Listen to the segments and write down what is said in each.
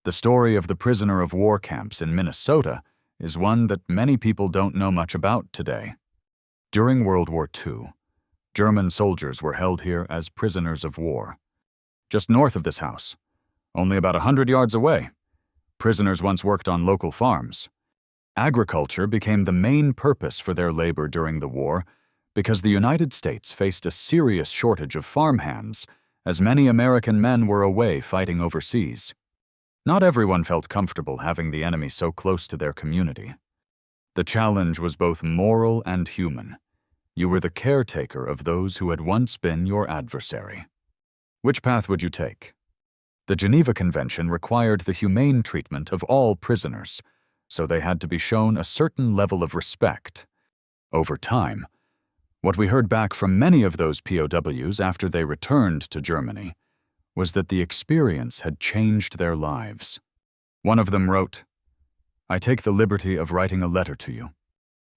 The story of the prisoner of war camps in Minnesota is one that many people don't know much about today. During World War II, German soldiers were held here as prisoners of war. Just north of this house, only about 100 yards away, prisoners once worked on local farms. Agriculture became the main purpose for their labor during the war because the United States faced a serious shortage of farmhands as many American men were away fighting overseas. Not everyone felt comfortable having the enemy so close to their community. The challenge was both moral and human. You were the caretaker of those who had once been your adversary. Which path would you take? The Geneva Convention required the humane treatment of all prisoners, so they had to be shown a certain level of respect. Over time, what we heard back from many of those POWs after they returned to Germany was that the experience had changed their lives. One of them wrote, "I take the liberty of writing a letter to you.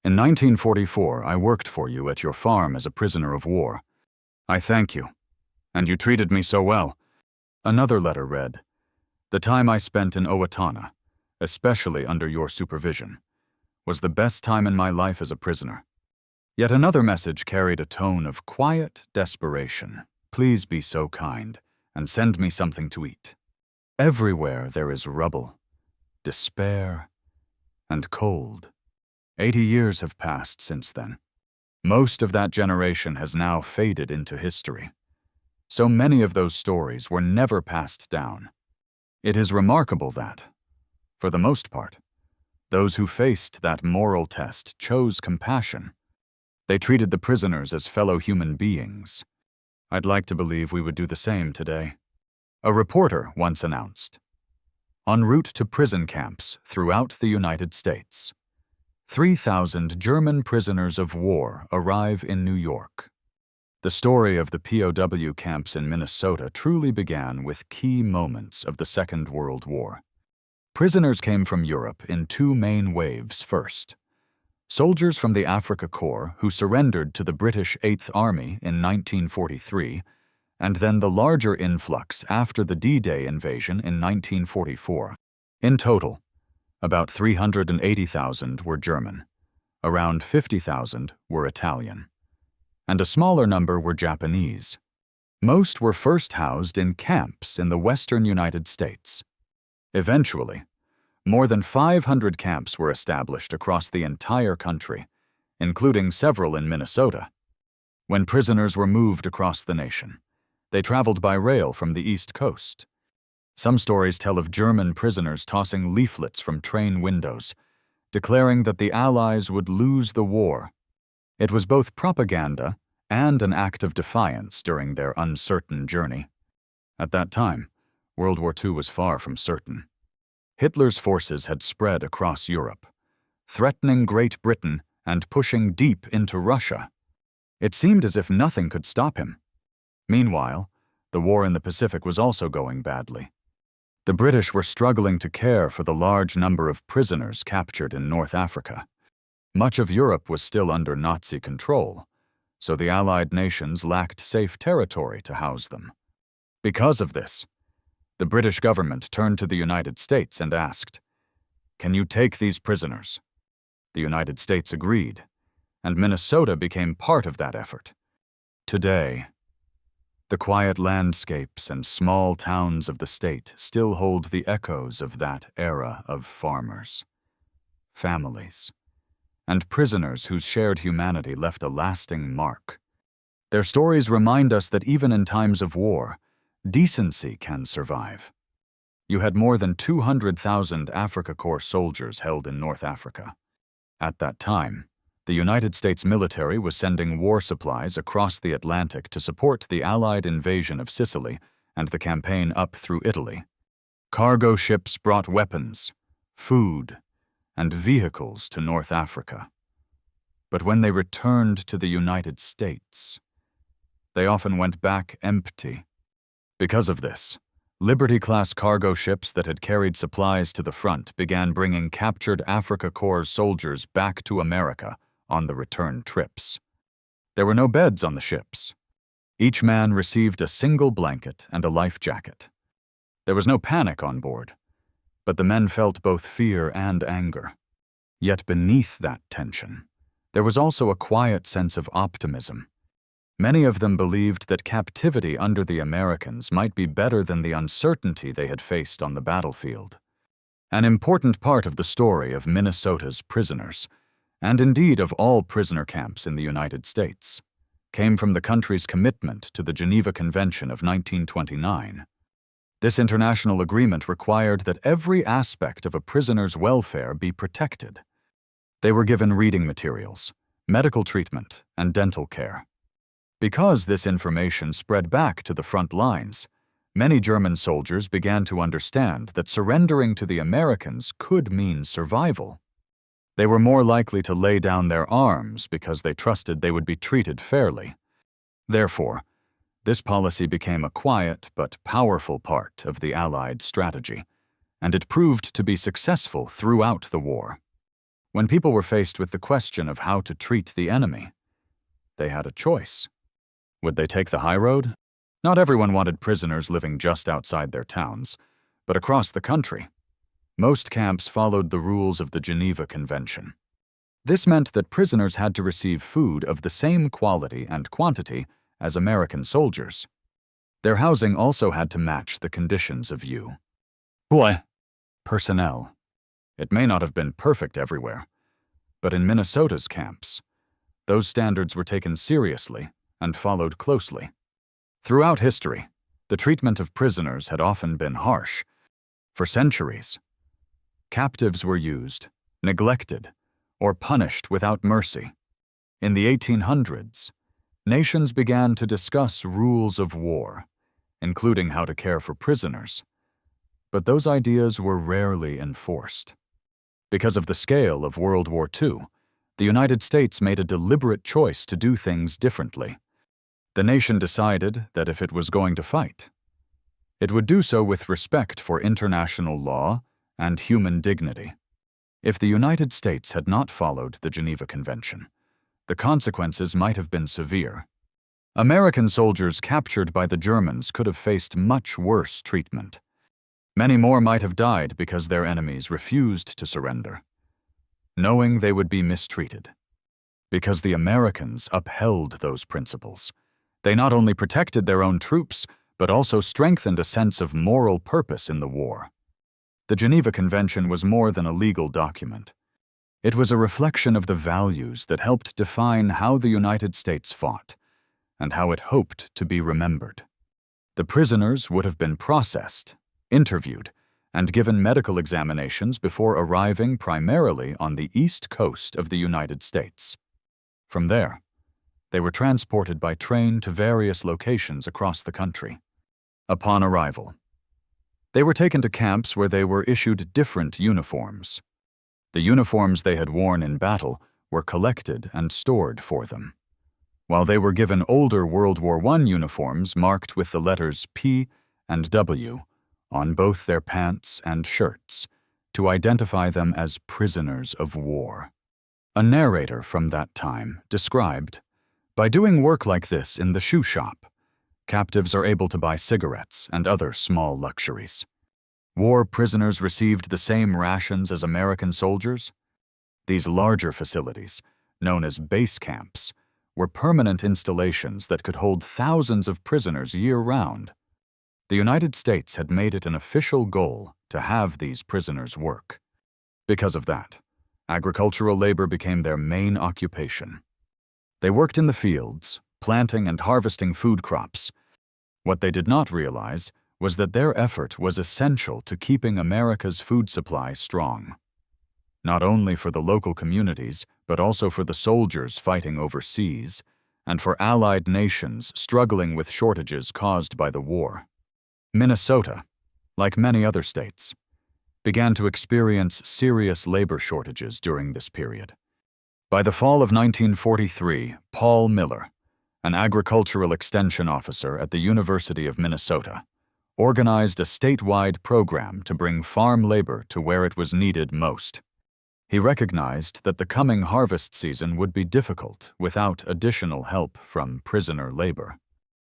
In 1944, I worked for you at your farm as a prisoner of war. I thank you, and you treated me so well." Another letter read, "The time I spent in Owatonna, especially under your supervision, was the best time in my life as a prisoner." Yet another message carried a tone of quiet desperation. "Please be so kind and send me something to eat. Everywhere there is rubble, despair, and cold." 80 years have passed since then. Most of that generation has now faded into history. So many of those stories were never passed down. It is remarkable that, for the most part, those who faced that moral test chose compassion. They treated the prisoners as fellow human beings. I'd like to believe we would do the same today. A reporter once announced, "En route to prison camps throughout the United States, 3,000 German prisoners of war arrive in New York." The story of the POW camps in Minnesota truly began with key moments of the Second World War. Prisoners came from Europe in two main waves first. Soldiers from the Africa Corps who surrendered to the British 8th Army in 1943, and then the larger influx after the D-Day invasion in 1944. In total, about 380,000 were German, around 50,000 were Italian, and a smaller number were Japanese. Most were first housed in camps in the western United States. Eventually, more than 500 camps were established across the entire country, including several in Minnesota. When prisoners were moved across the nation, they traveled by rail from the East Coast. Some stories tell of German prisoners tossing leaflets from train windows, declaring that the Allies would lose the war. It was both propaganda and an act of defiance during their uncertain journey. At that time, World War II was far from certain. Hitler's forces had spread across Europe, threatening Great Britain and pushing deep into Russia. It seemed as if nothing could stop him. Meanwhile, the war in the Pacific was also going badly. The British were struggling to care for the large number of prisoners captured in North Africa. Much of Europe was still under Nazi control, so the Allied nations lacked safe territory to house them. Because of this, the British government turned to the United States and asked, "Can you take these prisoners?" The United States agreed, and Minnesota became part of that effort. Today, the quiet landscapes and small towns of the state still hold the echoes of that era of farmers, families, and prisoners whose shared humanity left a lasting mark. Their stories remind us that even in times of war, decency can survive. You had more than 200,000 Africa Corps soldiers held in North Africa. At that time, the United States military was sending war supplies across the Atlantic to support the Allied invasion of Sicily and the campaign up through Italy. Cargo ships brought weapons, food, and vehicles to North Africa. But when they returned to the United States, they often went back empty. Because of this, Liberty-class cargo ships that had carried supplies to the front began bringing captured Africa Corps soldiers back to America on the return trips. There were no beds on the ships. Each man received a single blanket and a life jacket. There was no panic on board. but the men felt both fear and anger. Yet beneath that tension, there was also a quiet sense of optimism. Many of them believed that captivity under the Americans might be better than the uncertainty they had faced on the battlefield. An important part of the story of Minnesota's prisoners, and indeed of all prisoner camps in the United States, came from the country's commitment to the Geneva Convention of 1929. This international agreement required that every aspect of a prisoner's welfare be protected. They were given reading materials, medical treatment, and dental care. Because this information spread back to the front lines, many German soldiers began to understand that surrendering to the Americans could mean survival. They were more likely to lay down their arms because they trusted they would be treated fairly. Therefore, this policy became a quiet but powerful part of the Allied strategy, and it proved to be successful throughout the war. When people were faced with the question of how to treat the enemy, they had a choice. Would they take the high road? Not everyone wanted prisoners living just outside their towns, but across the country. Most camps followed the rules of the Geneva Convention. This meant that prisoners had to receive food of the same quality and quantity as American soldiers. Their housing also had to match the conditions of personnel. It may not have been perfect everywhere, but in Minnesota's camps, those standards were taken seriously and followed closely. Throughout history, the treatment of prisoners had often been harsh. For centuries, captives were used, neglected, or punished without mercy. In the 1800s, nations began to discuss rules of war, including how to care for prisoners. But those ideas were rarely enforced. Because of the scale of World War II, the United States made a deliberate choice to do things differently. The nation decided that if it was going to fight, it would do so with respect for international law and human dignity. If the United States had not followed the Geneva Convention, the consequences might have been severe. American soldiers captured by the Germans could have faced much worse treatment. Many more might have died because their enemies refused to surrender, knowing they would be mistreated. Because the Americans upheld those principles, they not only protected their own troops, but also strengthened a sense of moral purpose in the war. The Geneva Convention was more than a legal document. It was a reflection of the values that helped define how the United States fought and how it hoped to be remembered. The prisoners would have been processed, interviewed, and given medical examinations before arriving primarily on the east coast of the United States. From there, they were transported by train to various locations across the country. Upon arrival, they were taken to camps where they were issued different uniforms. The uniforms they had worn in battle were collected and stored for them, while they were given older World War I uniforms marked with the letters P and W on both their pants and shirts to identify them as prisoners of war. A narrator from that time described, "By doing work like this in the shoe shop, captives are able to buy cigarettes and other small luxuries. War prisoners received the same rations as American soldiers. These larger facilities, known as base camps, were permanent installations that could hold thousands of prisoners year-round. The United States had made it an official goal to have these prisoners work. Because of that, agricultural labor became their main occupation. They worked in the fields, planting and harvesting food crops. What they did not realize was that their effort was essential to keeping America's food supply strong, not only for the local communities, but also for the soldiers fighting overseas, and for Allied nations struggling with shortages caused by the war. Minnesota, like many other states, began to experience serious labor shortages during this period. By the fall of 1943, Paul Miller, an agricultural extension officer at the University of Minnesota, organized a statewide program to bring farm labor to where it was needed most. He recognized that the coming harvest season would be difficult without additional help from prisoner labor.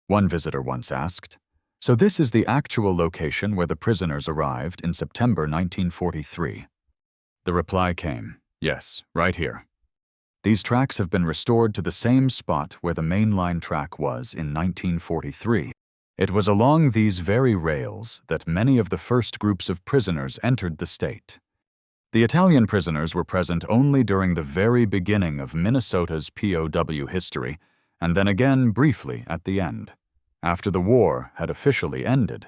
One visitor once asked, So this is the actual location where the prisoners arrived in September 1943. The reply came, yes, right here. These tracks have been restored to the same spot where the main line track was in 1943. It was along these very rails that many of the first groups of prisoners entered the state. The Italian prisoners were present only during the very beginning of Minnesota's POW history, and then again briefly at the end, after the war had officially ended.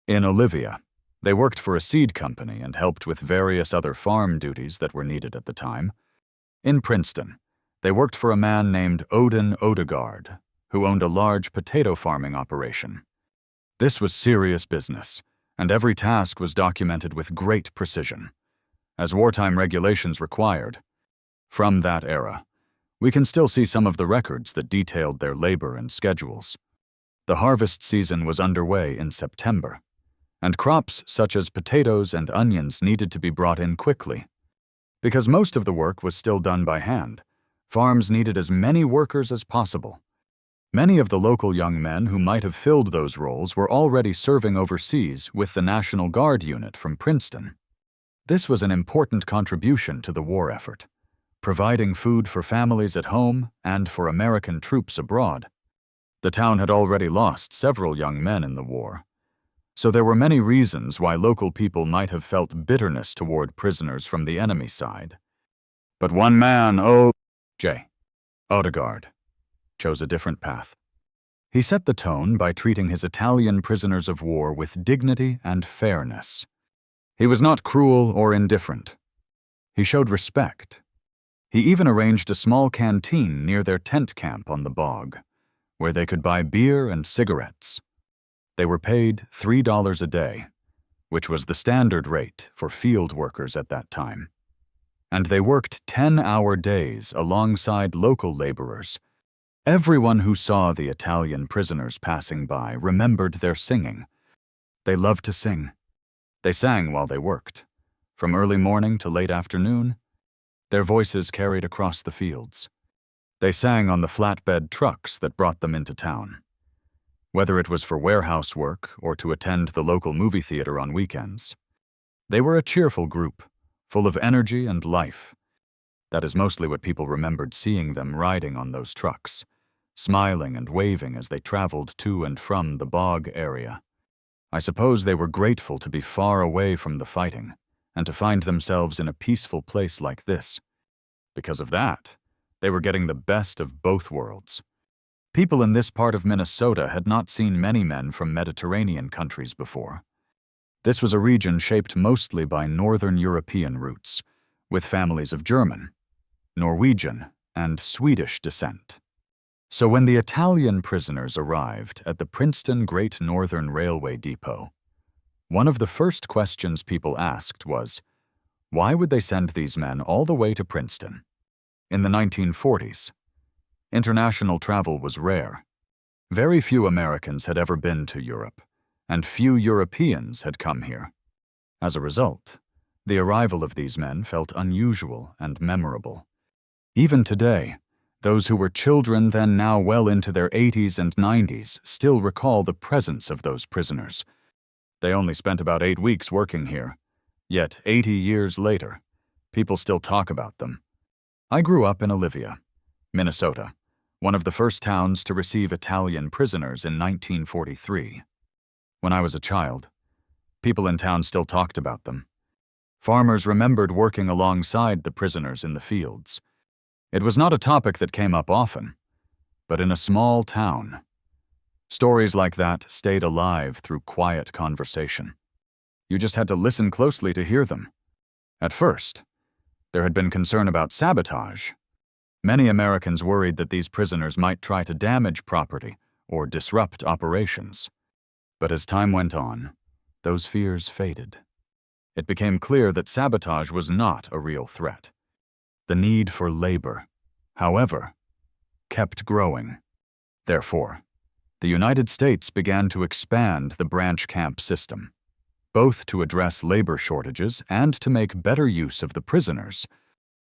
In Olivia, they worked for a seed company and helped with various other farm duties that were needed at the time. In Princeton, they worked for a man named Odin Odegaard, who owned a large potato farming operation. This was serious business, and every task was documented with great precision, as wartime regulations required. From that era, we can still see some of the records that detailed their labor and schedules. The harvest season was underway in September, and crops such as potatoes and onions needed to be brought in quickly. Because most of the work was still done by hand, farms needed as many workers as possible. Many of the local young men who might have filled those roles were already serving overseas with the National Guard unit from Princeton. This was an important contribution to the war effort, providing food for families at home and for American troops abroad. The town had already lost several young men in the war, so there were many reasons why local people might have felt bitterness toward prisoners from the enemy side. But one man, O.J. Odegaard, chose a different path. He set the tone by treating his Italian prisoners of war with dignity and fairness. He was not cruel or indifferent. He showed respect. He even arranged a small canteen near their tent camp on the bog, where they could buy beer and cigarettes. They were paid $3 a day, which was the standard rate for field workers at that time. And they worked 10-hour days alongside local laborers. Everyone who saw the Italian prisoners passing by remembered their singing. They loved to sing. They sang while they worked. From early morning to late afternoon, their voices carried across the fields. They sang on the flatbed trucks that brought them into town. Whether it was for warehouse work or to attend the local movie theater on weekends, they were a cheerful group, full of energy and life. That is mostly what people remembered seeing them riding on those trucks, smiling and waving as they traveled to and from the bog area. I suppose they were grateful to be far away from the fighting and to find themselves in a peaceful place like this. Because of that, they were getting the best of both worlds. People in this part of Minnesota had not seen many men from Mediterranean countries before. This was a region shaped mostly by Northern European roots, with families of German, Norwegian, and Swedish descent. So when the Italian prisoners arrived at the Princeton Great Northern Railway Depot, one of the first questions people asked was, why would they send these men all the way to Princeton? In the 1940s, international travel was rare. Very few Americans had ever been to Europe, and few Europeans had come here. As a result, the arrival of these men felt unusual and memorable. Even today, those who were children then now well into their 80s and 90s still recall the presence of those prisoners. They only spent about 8 weeks working here, yet 80 years later, people still talk about them. I grew up in Olivia, Minnesota, one of the first towns to receive Italian prisoners in 1943. When I was a child, people in town still talked about them. Farmers remembered working alongside the prisoners in the fields. It was not a topic that came up often, but in a small town, stories like that stayed alive through quiet conversation. You just had to listen closely to hear them. At first, there had been concern about sabotage. Many Americans worried that these prisoners might try to damage property or disrupt operations. But as time went on, those fears faded. It became clear that sabotage was not a real threat. The need for labor, however, kept growing. Therefore, the United States began to expand the branch camp system, both to address labor shortages and to make better use of the prisoners.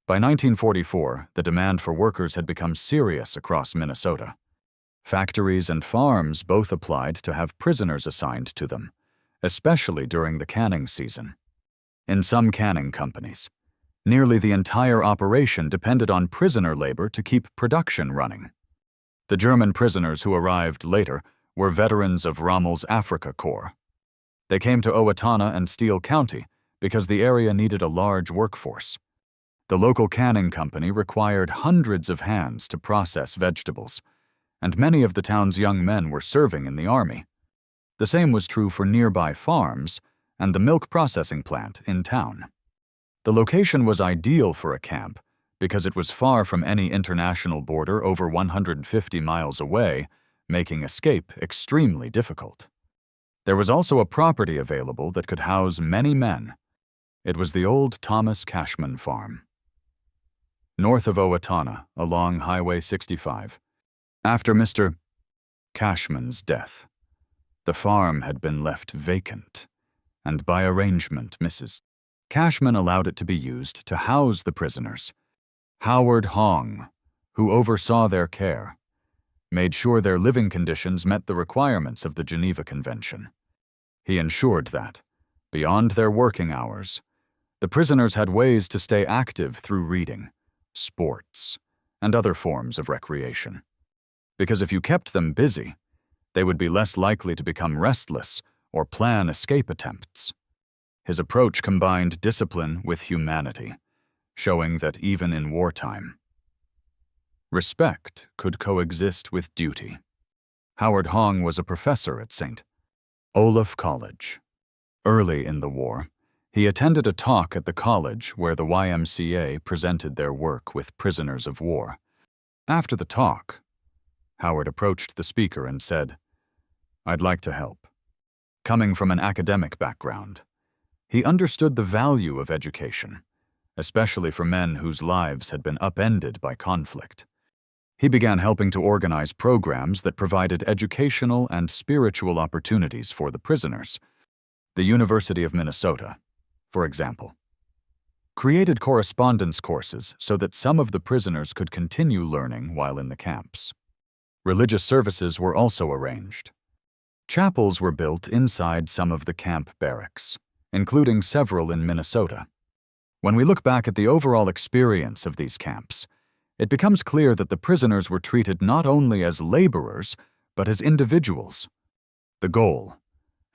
By 1944, the demand for workers had become serious across Minnesota. Factories and farms both applied to have prisoners assigned to them, especially during the canning season. In some canning companies, nearly the entire operation depended on prisoner labor to keep production running. The German prisoners who arrived later were veterans of Rommel's Africa Corps. They came to Owatonna and Steele County because the area needed a large workforce. The local canning company required hundreds of hands to process vegetables, and many of the town's young men were serving in the army. The same was true for nearby farms and the milk processing plant in town. The location was ideal for a camp because it was far from any international border over 150 miles away, making escape extremely difficult. There was also a property available that could house many men. It was the old Thomas Cashman farm. North of Owatonna, along Highway 65. After Mr. Cashman's death, the farm had been left vacant, and by arrangement, Mrs. Cashman allowed it to be used to house the prisoners. Howard Hong, who oversaw their care, made sure their living conditions met the requirements of the Geneva Convention. He ensured that, beyond their working hours, the prisoners had ways to stay active through reading, sports, and other forms of recreation. Because if you kept them busy, they would be less likely to become restless or plan escape attempts. His approach combined discipline with humanity, showing that even in wartime, respect could coexist with duty. Howard Hong was a professor at St. Olaf College. Early in the war, he attended a talk at the college where the YMCA presented their work with prisoners of war. After the talk, Howard approached the speaker and said, "I'd like to help." Coming from an academic background, he understood the value of education, especially for men whose lives had been upended by conflict. He began helping to organize programs that provided educational and spiritual opportunities for the prisoners. The University of Minnesota, for example, created correspondence courses so that some of the prisoners could continue learning while in the camps. Religious services were also arranged. Chapels were built inside some of the camp barracks, including several in Minnesota. When we look back at the overall experience of these camps, it becomes clear that the prisoners were treated not only as laborers, but as individuals. The goal,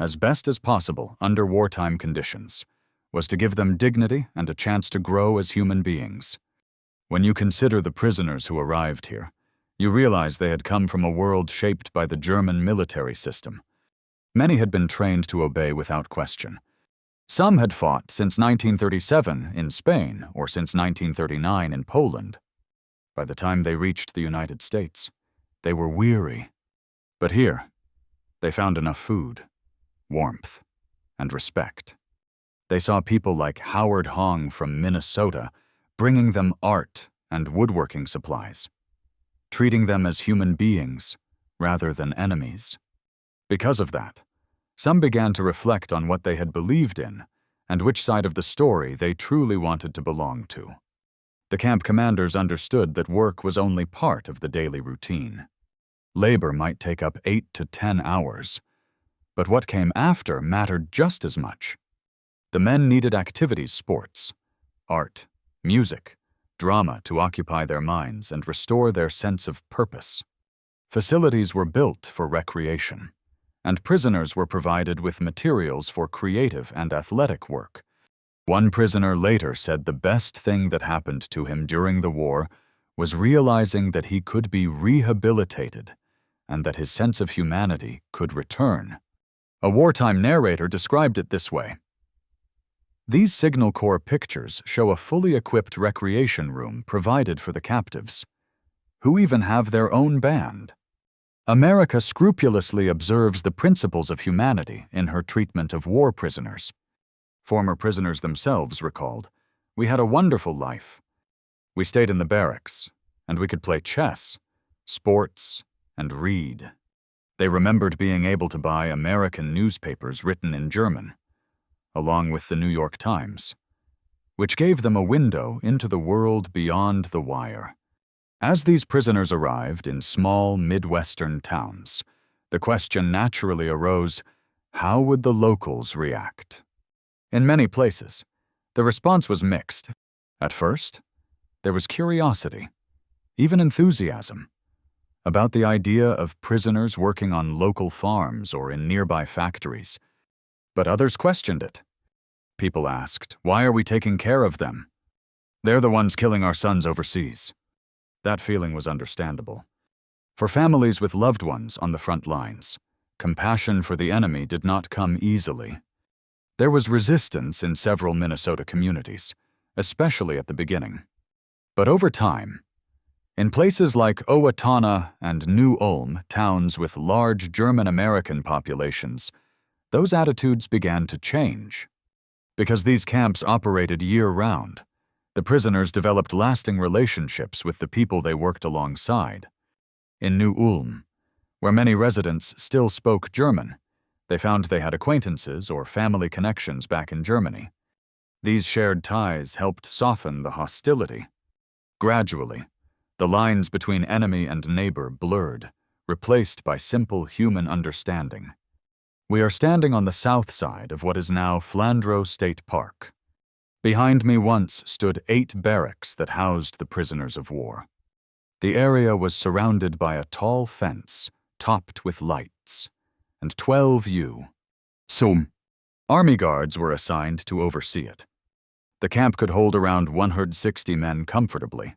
as best as possible under wartime conditions, was to give them dignity and a chance to grow as human beings. When you consider the prisoners who arrived here, you realize they had come from a world shaped by the German military system. Many had been trained to obey without question. Some had fought since 1937 in Spain or since 1939 in Poland. By the time they reached the United States, they were weary. But here, they found enough food, warmth, and respect. They saw people like Howard Hong from Minnesota bringing them art and woodworking supplies, treating them as human beings rather than enemies. Because of that, some began to reflect on what they had believed in and which side of the story they truly wanted to belong to. The camp commanders understood that work was only part of the daily routine. Labor might take up 8 to 10 hours, but what came after mattered just as much. The men needed activities, sports, art, music, drama to occupy their minds and restore their sense of purpose. Facilities were built for recreation, and prisoners were provided with materials for creative and athletic work. One prisoner later said the best thing that happened to him during the war was realizing that he could be rehabilitated and that his sense of humanity could return. A wartime narrator described it this way: "These Signal Corps pictures show a fully equipped recreation room provided for the captives, who even have their own band. America scrupulously observes the principles of humanity in her treatment of war prisoners." Former prisoners themselves recalled, "We had a wonderful life. We stayed in the barracks, and we could play chess, sports, and read." They remembered being able to buy American newspapers written in German, along with the New York Times, which gave them a window into the world beyond the wire. As these prisoners arrived in small Midwestern towns, the question naturally arose, how would the locals react? In many places, the response was mixed. At first, there was curiosity, even enthusiasm, about the idea of prisoners working on local farms or in nearby factories. But others questioned it. People asked, why are we taking care of them? They're the ones killing our sons overseas. That feeling was understandable. For families with loved ones on the front lines, compassion for the enemy did not come easily. There was resistance in several Minnesota communities, especially at the beginning. But over time, in places like Owatonna and New Ulm, towns with large German-American populations, those attitudes began to change. Because these camps operated year-round, the prisoners developed lasting relationships with the people they worked alongside. In New Ulm, where many residents still spoke German, they found they had acquaintances or family connections back in Germany. These shared ties helped soften the hostility. Gradually, the lines between enemy and neighbor blurred, replaced by simple human understanding. We are standing on the south side of what is now Flandreau State Park. Behind me once stood 8 barracks that housed the prisoners of war. The area was surrounded by a tall fence, topped with lights, and 12 Army guards were assigned to oversee it. The camp could hold around 160 men comfortably.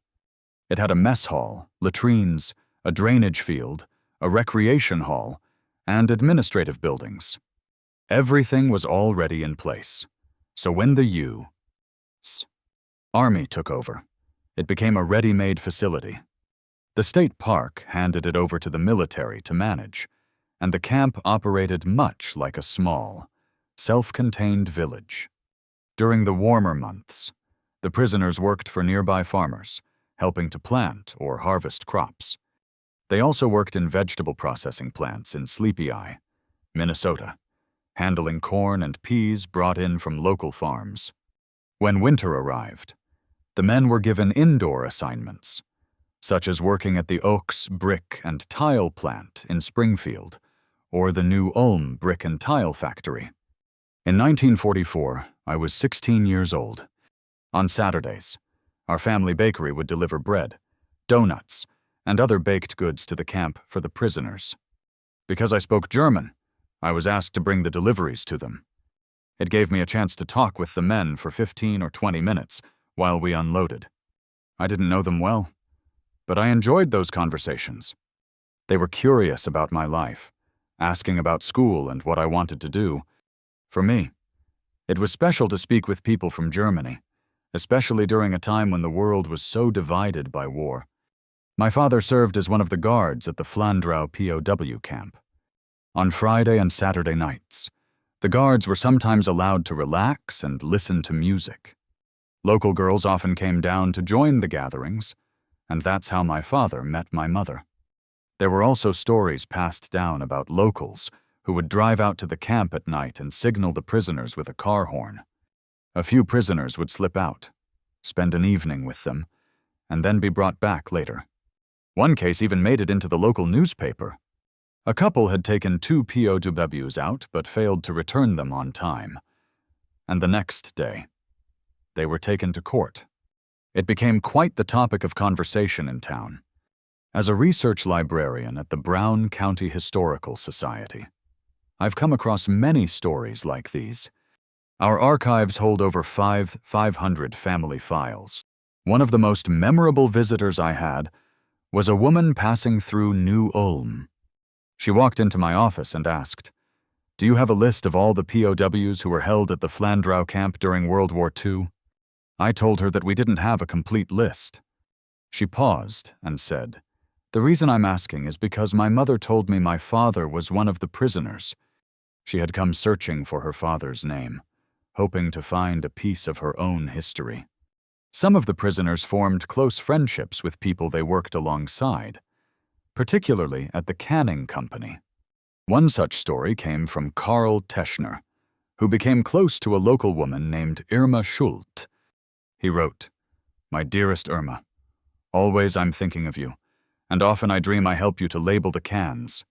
It had a mess hall, latrines, a drainage field, a recreation hall, and administrative buildings. Everything was already in place, so when the U.S. Army took over, it became a ready-made facility. The state park handed it over to the military to manage, and the camp operated much like a small, self-contained village. During the warmer months, the prisoners worked for nearby farmers, helping to plant or harvest crops. They also worked in vegetable processing plants in Sleepy Eye, Minnesota, handling corn and peas brought in from local farms. When winter arrived, the men were given indoor assignments, such as working at the Oaks Brick and Tile plant in Springfield, or the New Ulm Brick and Tile Factory. In 1944, I was 16 years old. On Saturdays, our family bakery would deliver bread, donuts, and other baked goods to the camp for the prisoners. Because I spoke German, I was asked to bring the deliveries to them. It gave me a chance to talk with the men for 15 or 20 minutes while we unloaded. I didn't know them well, but I enjoyed those conversations. They were curious about my life, asking about school and what I wanted to do. For me, it was special to speak with people from Germany, especially during a time when the world was so divided by war. My father served as one of the guards at the Flandreau POW camp. On Friday and Saturday nights, the guards were sometimes allowed to relax and listen to music. Local girls often came down to join the gatherings, and that's how my father met my mother. There were also stories passed down about locals who would drive out to the camp at night and signal the prisoners with a car horn. A few prisoners would slip out, spend an evening with them, and then be brought back later. One case even made it into the local newspaper. A couple had taken 2 POWs out but failed to return them on time. And the next day, they were taken to court. It became quite the topic of conversation in town. As a research librarian at the Brown County Historical Society, I've come across many stories like these. Our archives hold over 500 family files. One of the most memorable visitors I had was a woman passing through New Ulm. She walked into my office and asked, "Do you have a list of all the POWs who were held at the Flandreau camp during World War II?" I told her that we didn't have a complete list. She paused and said, "The reason I'm asking is because my mother told me my father was one of the prisoners." She had come searching for her father's name, hoping to find a piece of her own history. Some of the prisoners formed close friendships with people they worked alongside, particularly at the canning company. One such story came from Karl Teschner, who became close to a local woman named Irma Schult. He wrote, "My dearest Irma, Always I'm thinking of you, and often I dream I help you to label the cans.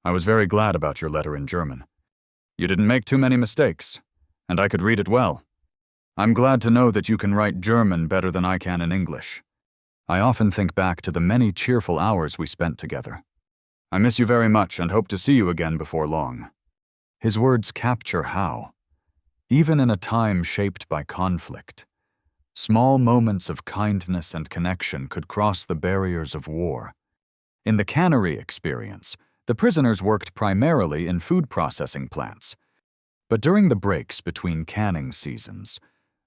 I was very glad about your letter in German. You didn't make too many mistakes, and I could read it well. I'm glad to know that you can write German better than I can in English. I often think back to the many cheerful hours we spent together. I miss you very much and hope to see you again before long. His words capture how, even in a time shaped by conflict, small moments of kindness and connection could cross the barriers of war. In the cannery experience, the prisoners worked primarily in food processing plants. But during the breaks between canning seasons,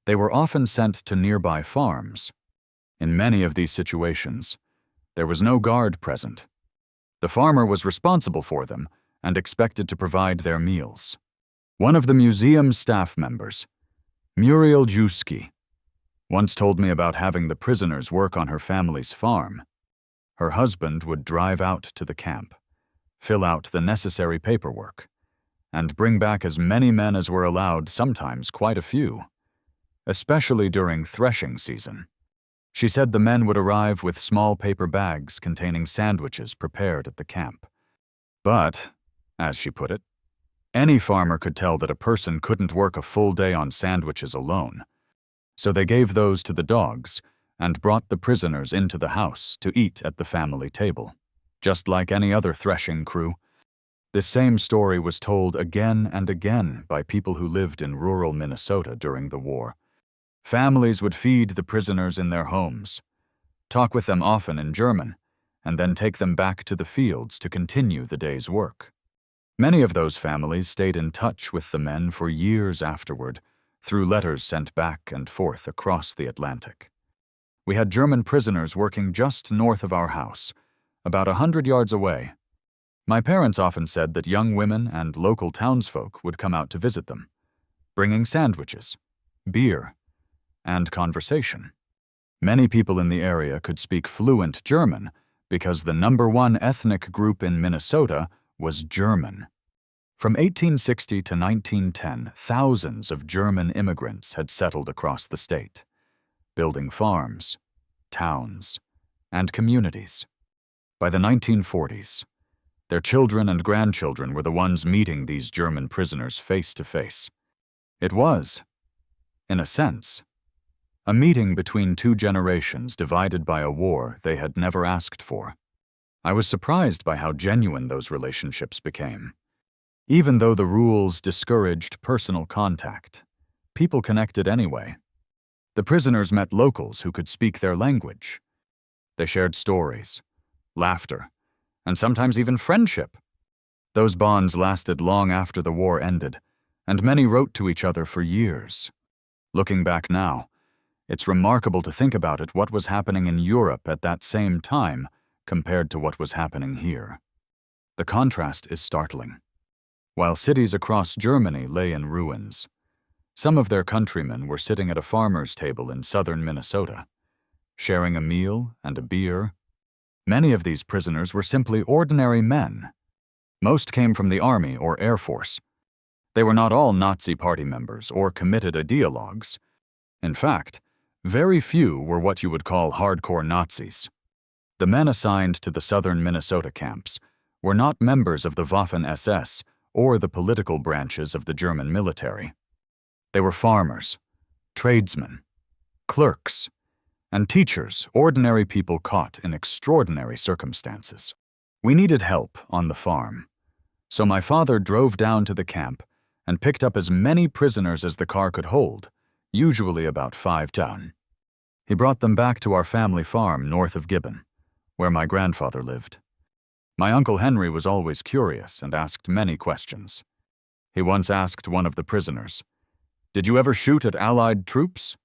they were often sent to nearby farms. In many of these situations, there was no guard present. The farmer was responsible for them and expected to provide their meals. One of the museum's staff members, Muriel Juski, once told me about having the prisoners work on her family's farm. Her husband would drive out to the camp, fill out the necessary paperwork, and bring back as many men as were allowed, sometimes quite a few, especially during threshing season. She said the men would arrive with small paper bags containing sandwiches prepared at the camp. But, as she put it, any farmer could tell that a person couldn't work a full day on sandwiches alone. So they gave those to the dogs and brought the prisoners into the house to eat at the family table. Just like any other threshing crew, this same story was told again and again by people who lived in rural Minnesota during the war. Families would feed the prisoners in their homes, talk with them often in German, and then take them back to the fields to continue the day's work. Many of those families stayed in touch with the men for years afterward, through letters sent back and forth across the Atlantic. We had German prisoners working just north of our house, about 100 yards away. My parents often said that young women and local townsfolk would come out to visit them, bringing sandwiches, beer, and conversation. Many people in the area could speak fluent German because the #1 ethnic group in Minnesota was German. From 1860 to 1910, thousands of German immigrants had settled across the state, building farms, towns, and communities. By the 1940s, their children and grandchildren were the ones meeting these German prisoners face to face. It was, in a sense, a meeting between two generations divided by a war they had never asked for. I was surprised by how genuine those relationships became. Even though the rules discouraged personal contact, people connected anyway. The prisoners met locals who could speak their language. They shared stories, laughter, and sometimes even friendship. Those bonds lasted long after the war ended, and many wrote to each other for years. Looking back now, it's remarkable to think about what was happening in Europe at that same time compared to what was happening here. The contrast is startling. While cities across Germany lay in ruins, some of their countrymen were sitting at a farmer's table in southern Minnesota, sharing a meal and a beer. Many of these prisoners were simply ordinary men. Most came from the Army or Air Force. They were not all Nazi Party members or committed ideologues. In fact, very few were what you would call hardcore Nazis. The men assigned to the southern Minnesota camps were not members of the Waffen-SS or the political branches of the German military. They were farmers, tradesmen, clerks, and teachers, ordinary people caught in extraordinary circumstances. We needed help on the farm, so my father drove down to the camp and picked up as many prisoners as the car could hold, usually about 5 down. He brought them back to our family farm north of Gibbon, where my grandfather lived. My Uncle Henry was always curious and asked many questions. He once asked one of the prisoners, "Did you ever shoot at Allied troops?"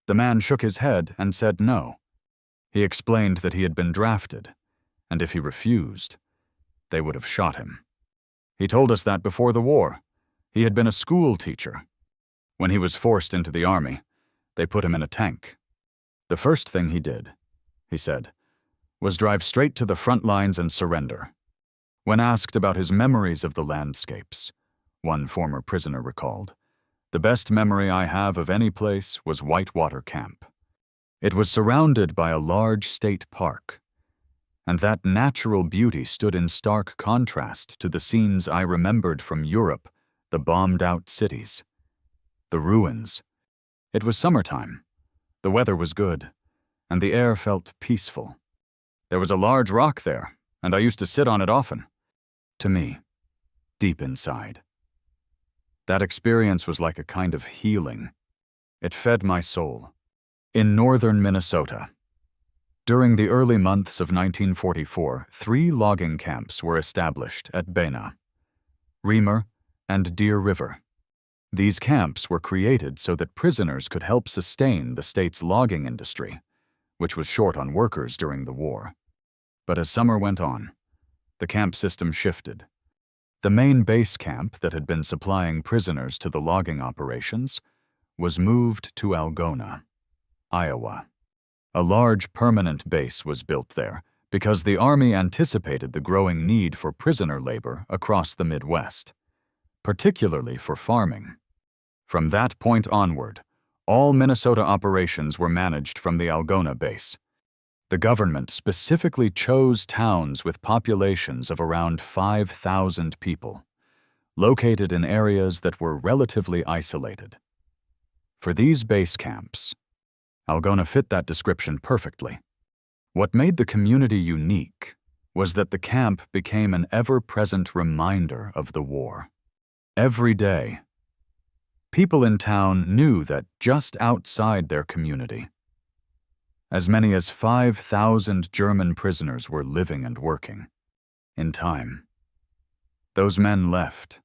The man shook his head and said no. He explained that he had been drafted, and if he refused, they would have shot him. He told us that before the war, he had been a school teacher. When he was forced into the army, they put him in a tank. The first thing he did, he said, was drive straight to the front lines and surrender. When asked about his memories of the landscapes, one former prisoner recalled, "The best memory I have of any place was Whitewater Camp. It was surrounded by a large state park, and that natural beauty stood in stark contrast to the scenes I remembered from Europe, the bombed-out cities, the ruins. It was summertime. The weather was good, and the air felt peaceful. There was a large rock there, and I used to sit on it often. To me, deep inside. That experience was like a kind of healing. It fed my soul. In northern Minnesota, during the early months of 1944, 3 logging camps were established at Bena, Reamer, and Deer River. These camps were created so that prisoners could help sustain the state's logging industry, which was short on workers during the war. But as summer went on, the camp system shifted. The main base camp that had been supplying prisoners to the logging operations was moved to Algona, Iowa. A large permanent base was built there because the Army anticipated the growing need for prisoner labor across the Midwest, particularly for farming. From that point onward, all Minnesota operations were managed from the Algona base. The government specifically chose towns with populations of around 5,000 people, located in areas that were relatively isolated. For these base camps, Algona fit that description perfectly. What made the community unique was that the camp became an ever-present reminder of the war. Every day, people in town knew that just outside their community, as many as 5,000 German prisoners were living and working. In time, those men left,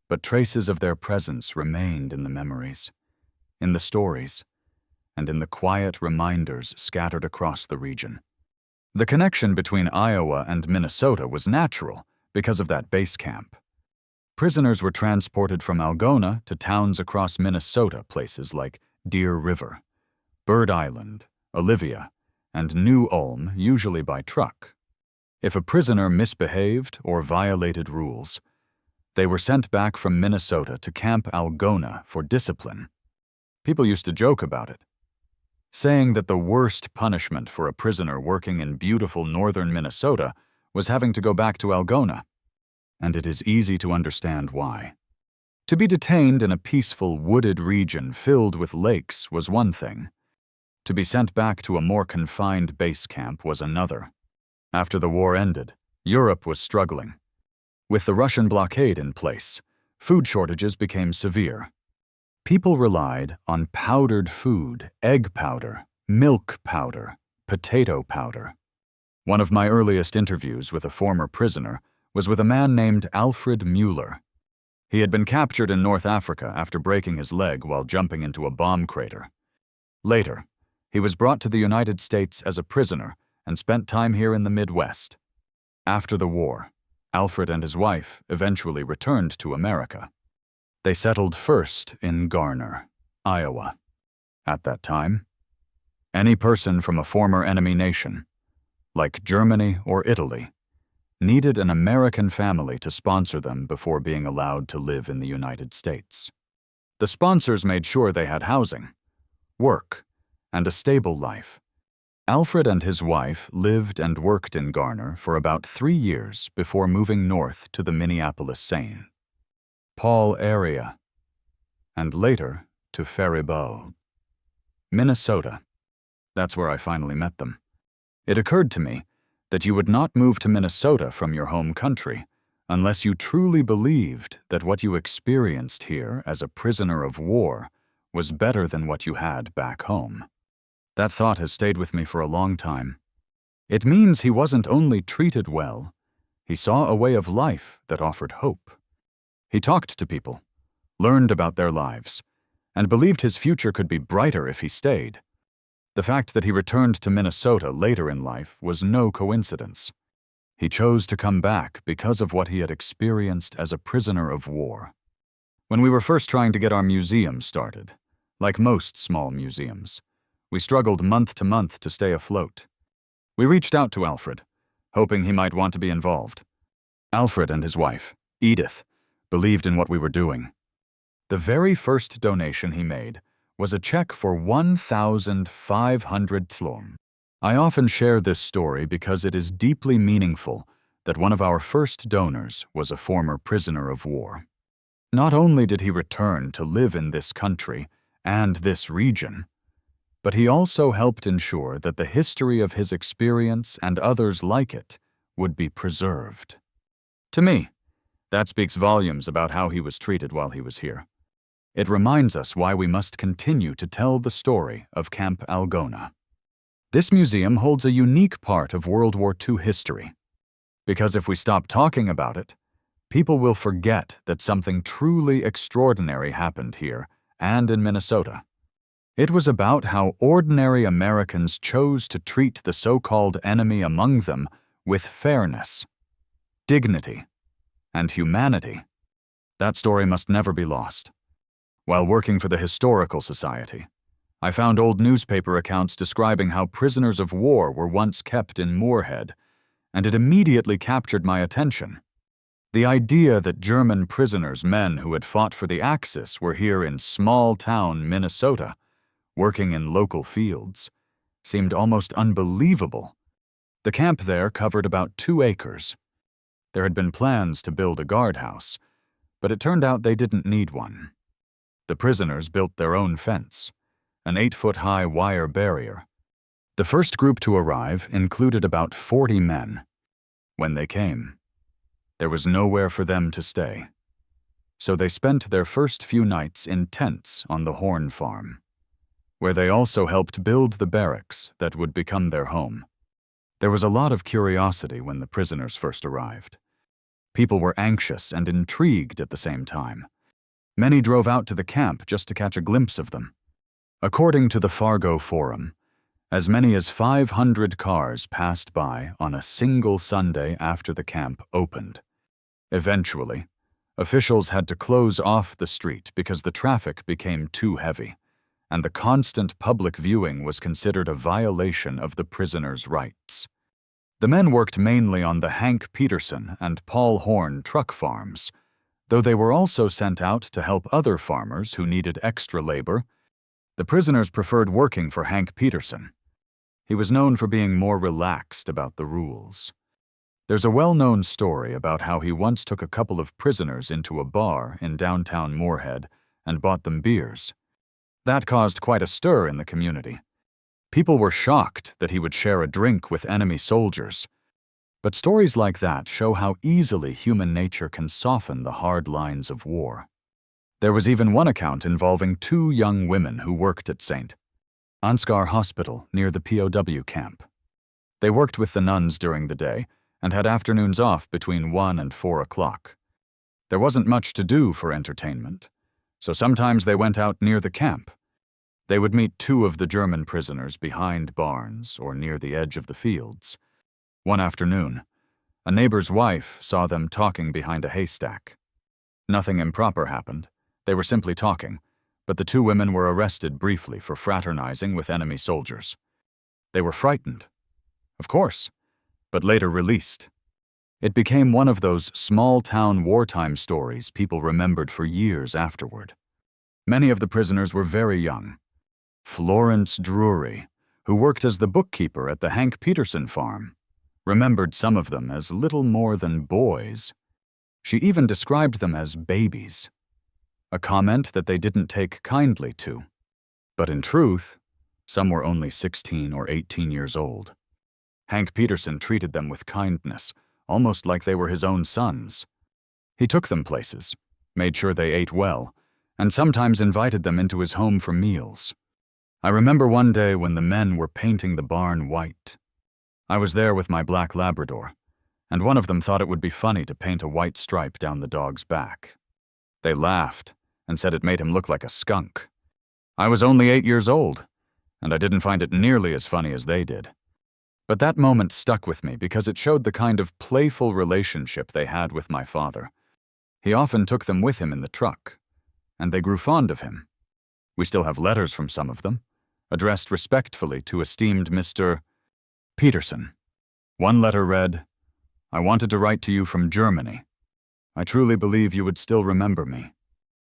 but traces of their presence remained in the memories, in the stories, and in the quiet reminders scattered across the region. The connection between Iowa and Minnesota was natural because of that base camp. Prisoners were transported from Algona to towns across Minnesota, places like Deer River, Bird Island, Olivia, and New Ulm, usually by truck. If a prisoner misbehaved or violated rules, they were sent back from Minnesota to Camp Algona for discipline. People used to joke about it, saying that the worst punishment for a prisoner working in beautiful northern Minnesota was having to go back to Algona. And it is easy to understand why. To be detained in a peaceful, wooded region filled with lakes was one thing. To be sent back to a more confined base camp was another. After the war ended, Europe was struggling. With the Russian blockade in place, food shortages became severe. People relied on powdered food, egg powder, milk powder, potato powder. One of my earliest interviews with a former prisoner was with a man named Alfred Mueller. He had been captured in North Africa after breaking his leg while jumping into a bomb crater. Later, he was brought to the United States as a prisoner and spent time here in the Midwest. After the war, Alfred and his wife eventually returned to America. They settled first in Garner, Iowa. At that time, any person from a former enemy nation, like Germany or Italy, needed an American family to sponsor them before being allowed to live in the United States. The sponsors made sure they had housing, work, and a stable life. Alfred and his wife lived and worked in Garner for about 3 years before moving north to the Minneapolis-St. Paul area, and later to Faribault, Minnesota. That's where I finally met them. It occurred to me that you would not move to Minnesota from your home country unless you truly believed that what you experienced here as a prisoner of war was better than what you had back home. That thought has stayed with me for a long time. It means he wasn't only treated well, he saw a way of life that offered hope. He talked to people, learned about their lives, and believed his future could be brighter if he stayed. The fact that he returned to Minnesota later in life was no coincidence. He chose to come back because of what he had experienced as a prisoner of war. When we were first trying to get our museum started, like most small museums, we struggled month to month to stay afloat. We reached out to Alfred, hoping he might want to be involved. Alfred and his wife, Edith, believed in what we were doing. The very first donation he made was a check for 1,500 tlom. I often share this story because it is deeply meaningful that one of our first donors was a former prisoner of war. Not only did he return to live in this country and this region, but he also helped ensure that the history of his experience and others like it would be preserved. To me, that speaks volumes about how he was treated while he was here. It reminds us why we must continue to tell the story of Camp Algona. This museum holds a unique part of World War II history, because if we stop talking about it, people will forget that something truly extraordinary happened here and in Minnesota. It was about how ordinary Americans chose to treat the so-called enemy among them with fairness, dignity, and humanity. That story must never be lost. While working for the Historical Society, I found old newspaper accounts describing how prisoners of war were once kept in Moorhead, and it immediately captured my attention. The idea that German prisoners, men who had fought for the Axis, were here in small-town Minnesota, working in local fields, seemed almost unbelievable. The camp there covered about 2 acres. There had been plans to build a guardhouse, but it turned out they didn't need one. The prisoners built their own fence, an 8-foot-high wire barrier. The first group to arrive included about 40 men. When they came, there was nowhere for them to stay, so they spent their first few nights in tents on the Horn farm, where they also helped build the barracks that would become their home. There was a lot of curiosity when the prisoners first arrived. People were anxious and intrigued at the same time. Many drove out to the camp just to catch a glimpse of them. According to the Fargo Forum, as many as 500 cars passed by on a single Sunday after the camp opened. Eventually, officials had to close off the street because the traffic became too heavy, and the constant public viewing was considered a violation of the prisoners' rights. The men worked mainly on the Hank Peterson and Paul Horn truck farms, though they were also sent out to help other farmers who needed extra labor. The prisoners preferred working for Hank Peterson. He was known for being more relaxed about the rules. There's a well-known story about how he once took a couple of prisoners into a bar in downtown Moorhead and bought them beers. That caused quite a stir in the community. People were shocked that he would share a drink with enemy soldiers. But stories like that show how easily human nature can soften the hard lines of war. There was even one account involving 2 young women who worked at St. Ansgar Hospital near the POW camp. They worked with the nuns during the day and had afternoons off between 1 and 4 o'clock. There wasn't much to do for entertainment, so sometimes they went out near the camp. They would meet 2 of the German prisoners behind barns or near the edge of the fields. One afternoon, a neighbor's wife saw them talking behind a haystack. Nothing improper happened. They were simply talking, but the 2 women were arrested briefly for fraternizing with enemy soldiers. They were frightened, of course, but later released. It became one of those small-town wartime stories people remembered for years afterward. Many of the prisoners were very young. Florence Drury, who worked as the bookkeeper at the Hank Peterson farm, remembered some of them as little more than boys. She even described them as babies, a comment that they didn't take kindly to. But in truth, some were only 16 or 18 years old. Hank Peterson treated them with kindness, almost like they were his own sons. He took them places, made sure they ate well, and sometimes invited them into his home for meals. I remember one day when the men were painting the barn white. I was there with my black Labrador, and one of them thought it would be funny to paint a white stripe down the dog's back. They laughed and said it made him look like a skunk. I was only 8 years old, and I didn't find it nearly as funny as they did. But that moment stuck with me because it showed the kind of playful relationship they had with my father. He often took them with him in the truck, and they grew fond of him. We still have letters from some of them, addressed respectfully to esteemed Mr. Peterson. One letter read, "I wanted to write to you from Germany. I truly believe you would still remember me.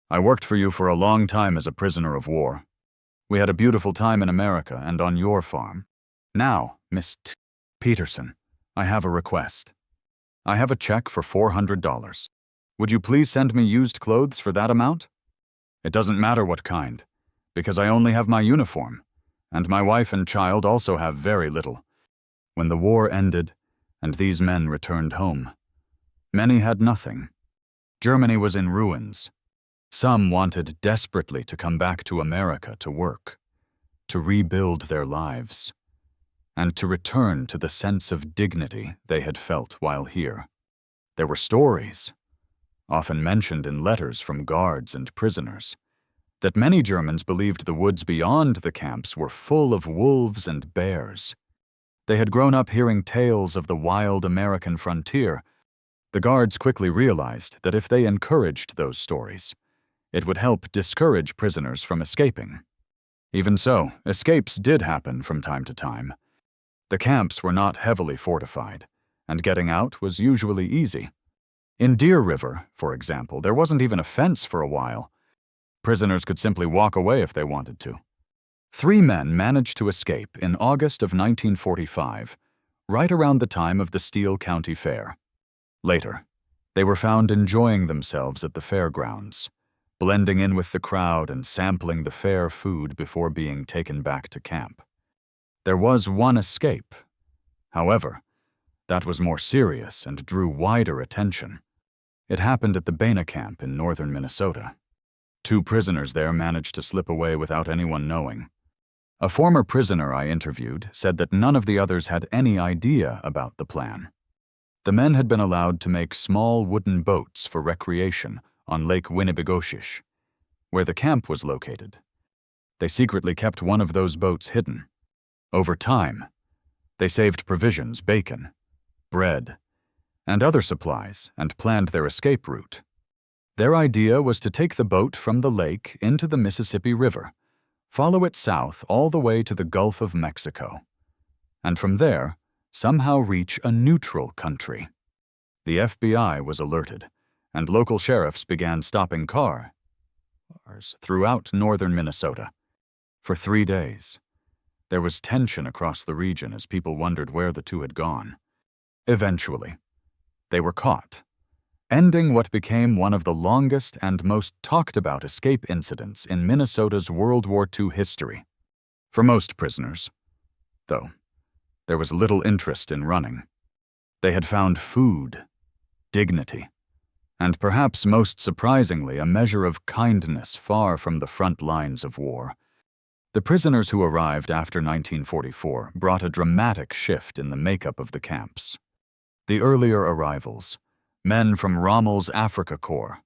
I worked for you for a long time as a prisoner of war. We had a beautiful time in America and on your farm. Now, Miss Peterson, I have a request. I have a check for $400. Would you please send me used clothes for that amount? It doesn't matter what kind, because I only have my uniform, and my wife and child also have very little. When the war ended, and these men returned home, many had nothing. Germany was in ruins. Some wanted desperately to come back to America to work, to rebuild their lives, and to return to the sense of dignity they had felt while here. There were stories, often mentioned in letters from guards and prisoners, that many Germans believed the woods beyond the camps were full of wolves and bears. They had grown up hearing tales of the wild American frontier. The guards quickly realized that if they encouraged those stories, it would help discourage prisoners from escaping. Even so, escapes did happen from time to time. The camps were not heavily fortified, and getting out was usually easy. In Deer River, for example, there wasn't even a fence for a while. Prisoners could simply walk away if they wanted to. 3 men managed to escape in August of 1945, right around the time of the Steele County Fair. Later, they were found enjoying themselves at the fairgrounds, blending in with the crowd and sampling the fair food before being taken back to camp. There was one escape. However, that was more serious and drew wider attention. It happened at the Bana camp in northern Minnesota. 2 prisoners there managed to slip away without anyone knowing. A former prisoner I interviewed said that none of the others had any idea about the plan. The men had been allowed to make small wooden boats for recreation on Lake Winnibigoshish, where the camp was located. They secretly kept one of those boats hidden. Over time, they saved provisions, bacon, bread, and other supplies and planned their escape route. Their idea was to take the boat from the lake into the Mississippi River, follow it south all the way to the Gulf of Mexico, and from there, somehow reach a neutral country. The FBI was alerted, and local sheriffs began stopping cars throughout northern Minnesota. For 3 days, there was tension across the region as people wondered where the 2 had gone. Eventually, they were caught, ending what became one of the longest and most talked about escape incidents in Minnesota's World War II history. For most prisoners, though, there was little interest in running. They had found food, dignity, and perhaps most surprisingly, a measure of kindness far from the front lines of war. The prisoners who arrived after 1944 brought a dramatic shift in the makeup of the camps. The earlier arrivals, men from Rommel's Africa Corps,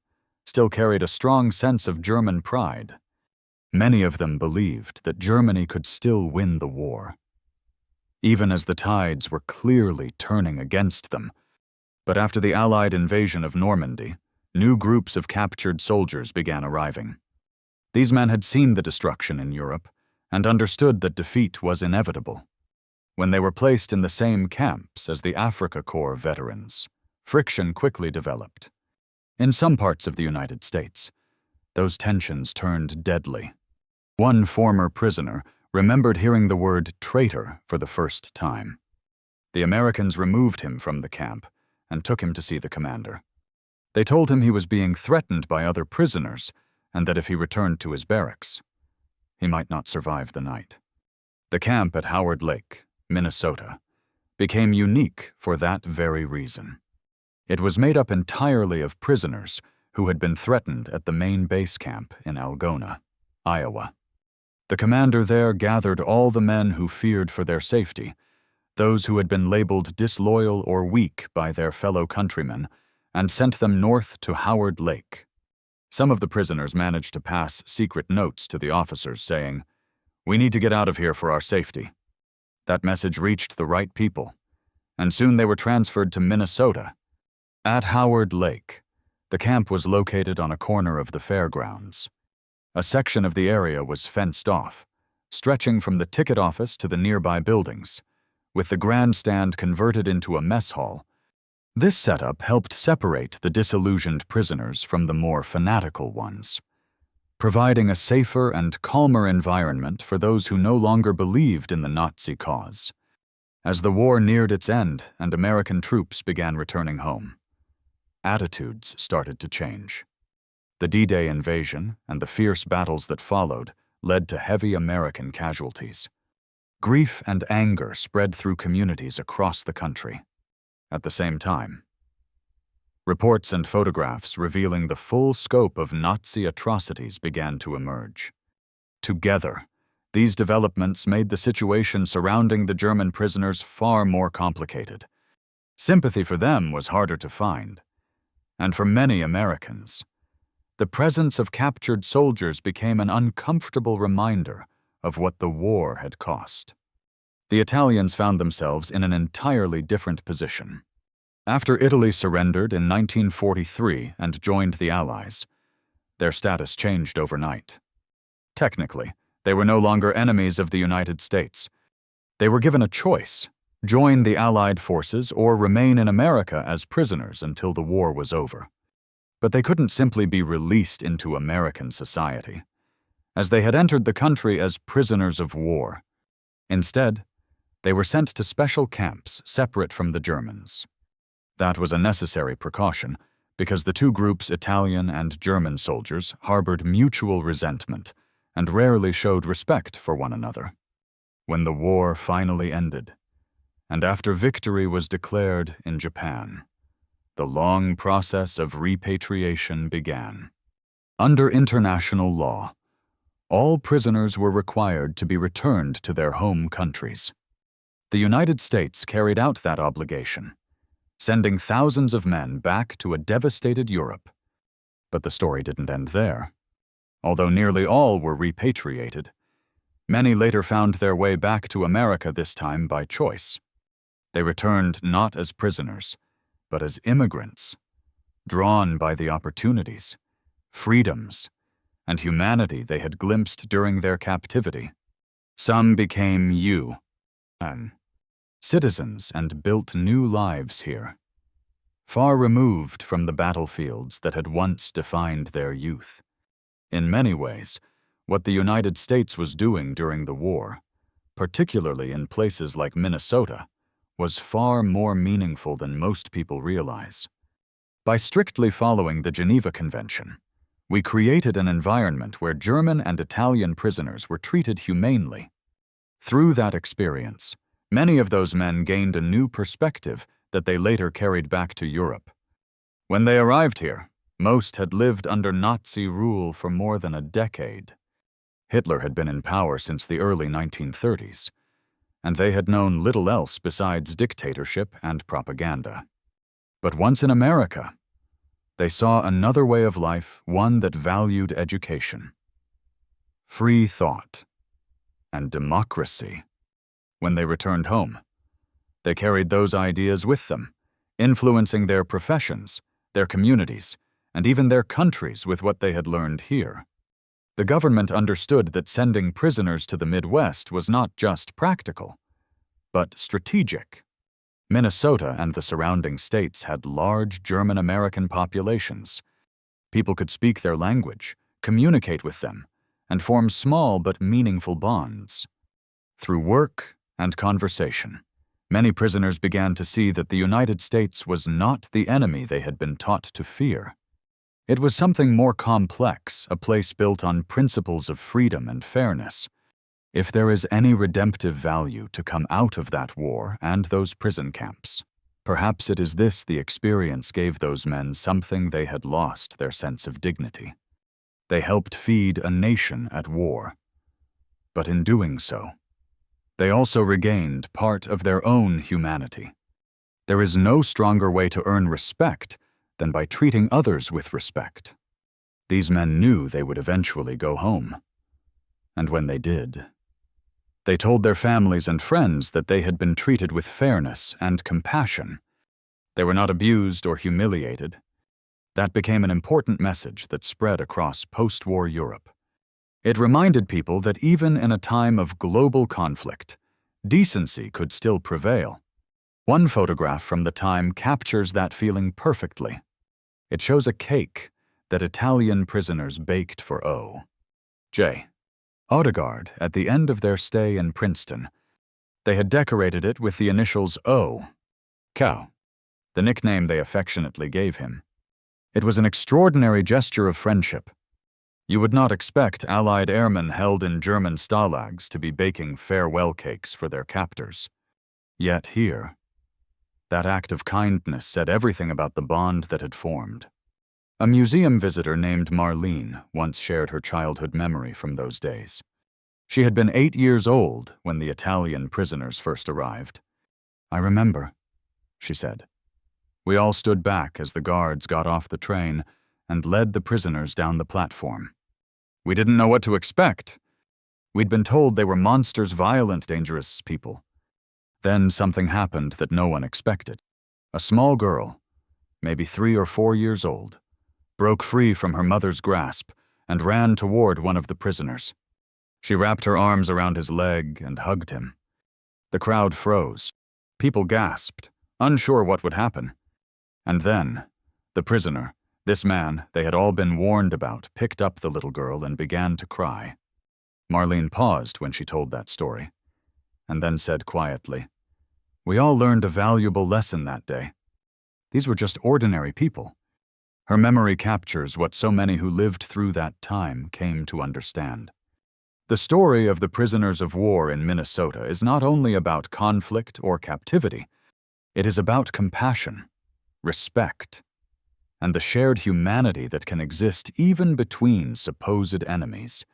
still carried a strong sense of German pride. Many of them believed that Germany could still win the war, even as the tides were clearly turning against them. But after the Allied invasion of Normandy, new groups of captured soldiers began arriving. These men had seen the destruction in Europe and understood that defeat was inevitable. When they were placed in the same camps as the Africa Corps veterans, friction quickly developed. In some parts of the United States, those tensions turned deadly. One former prisoner remembered hearing the word traitor for the first time. The Americans removed him from the camp and took him to see the commander. They told him he was being threatened by other prisoners and that if he returned to his barracks, he might not survive the night. The camp at Howard Lake, Minnesota, became unique for that very reason. It was made up entirely of prisoners who had been threatened at the main base camp in Algona, Iowa. The commander there gathered all the men who feared for their safety, those who had been labeled disloyal or weak by their fellow countrymen, and sent them north to Howard Lake. Some of the prisoners managed to pass secret notes to the officers saying, "We need to get out of here for our safety." That message reached the right people, and soon they were transferred to Minnesota. At Howard Lake, the camp was located on a corner of the fairgrounds. A section of the area was fenced off, stretching from the ticket office to the nearby buildings, with the grandstand converted into a mess hall. This setup helped separate the disillusioned prisoners from the more fanatical ones. providing a safer and calmer environment for those who no longer believed in the Nazi cause. As the war neared its end and American troops began returning home, attitudes started to change. The D-Day invasion and the fierce battles that followed led to heavy American casualties. Grief and anger spread through communities across the country. At the same time, reports and photographs revealing the full scope of Nazi atrocities began to emerge. Together, these developments made the situation surrounding the German prisoners far more complicated. Sympathy for them was harder to find, and for many Americans, the presence of captured soldiers became an uncomfortable reminder of what the war had cost. The Italians found themselves in an entirely different position. After Italy surrendered in 1943 and joined the Allies, their status changed overnight. Technically, they were no longer enemies of the United States. They were given a choice: join the Allied forces or remain in America as prisoners until the war was over. But they couldn't simply be released into American society, as they had entered the country as prisoners of war. Instead, they were sent to special camps separate from the Germans. That was a necessary precaution because the two groups, Italian and German soldiers, harbored mutual resentment and rarely showed respect for one another. When the war finally ended, and after victory was declared in Japan, the long process of repatriation began. Under international law, all prisoners were required to be returned to their home countries. The United States carried out that obligation, sending thousands of men back to a devastated Europe. But the story didn't end there. Although nearly all were repatriated, many later found their way back to America, this time by choice. They returned not as prisoners, but as immigrants, drawn by the opportunities, freedoms, and humanity they had glimpsed during their captivity. Some became UN citizens and built new lives here, far removed from the battlefields that had once defined their youth. In many ways, what the United States was doing during the war, particularly in places like Minnesota, was far more meaningful than most people realize. By strictly following the Geneva Convention, we created an environment where German and Italian prisoners were treated humanely. Through that experience, many of those men gained a new perspective that they later carried back to Europe. When they arrived here, most had lived under Nazi rule for more than a decade. Hitler had been in power since the early 1930s, and they had known little else besides dictatorship and propaganda. But once in America, they saw another way of life, one that valued education, free thought, and democracy. When they returned home, they carried those ideas with them, influencing their professions, their communities, and even their countries with what they had learned here. The government understood that sending prisoners to the Midwest was not just practical, but strategic. Minnesota and the surrounding states had large German-American populations. People could speak their language, communicate with them, and form small but meaningful bonds. Through work and conversation, many prisoners began to see that the United States was not the enemy they had been taught to fear. It was something more complex, a place built on principles of freedom and fairness. If there is any redemptive value to come out of that war and those prison camps, perhaps it is this: the experience gave those men something they had lost, their sense of dignity. They helped feed a nation at war. But in doing so, they also regained part of their own humanity. There is no stronger way to earn respect than by treating others with respect. These men knew they would eventually go home. And when they did, they told their families and friends that they had been treated with fairness and compassion. They were not abused or humiliated. That became an important message that spread across post-war Europe. It reminded people that even in a time of global conflict, decency could still prevail. One photograph from the time captures that feeling perfectly. It shows a cake that Italian prisoners baked for O.J. Odegaard at the end of their stay in Princeton. They had decorated it with the initials O.Cow, the nickname they affectionately gave him. It was an extraordinary gesture of friendship. You would not expect Allied airmen held in German stalags to be baking farewell cakes for their captors. Yet here, that act of kindness said everything about the bond that had formed. A museum visitor named Marlene once shared her childhood memory from those days. She had been 8 years old when the Italian prisoners first arrived. "I remember," she said. "We all stood back as the guards got off the train and led the prisoners down the platform. We didn't know what to expect. We'd been told they were monsters, violent, dangerous people. Then something happened that no one expected. A small girl, maybe 3 or 4 years old, broke free from her mother's grasp and ran toward one of the prisoners. She wrapped her arms around his leg and hugged him. The crowd froze. People gasped, unsure what would happen. And then, the prisoner, this man they had all been warned about, picked up the little girl and began to cry." Marlene paused when she told that story, and then said quietly, "We all learned a valuable lesson that day. These were just ordinary people." Her memory captures what so many who lived through that time came to understand. The story of the prisoners of war in Minnesota is not only about conflict or captivity, it is about compassion, respect, and the shared humanity that can exist even between supposed enemies.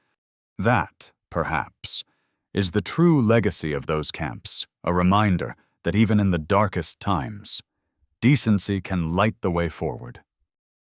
That, perhaps, is the true legacy of those camps, a reminder that even in the darkest times, decency can light the way forward.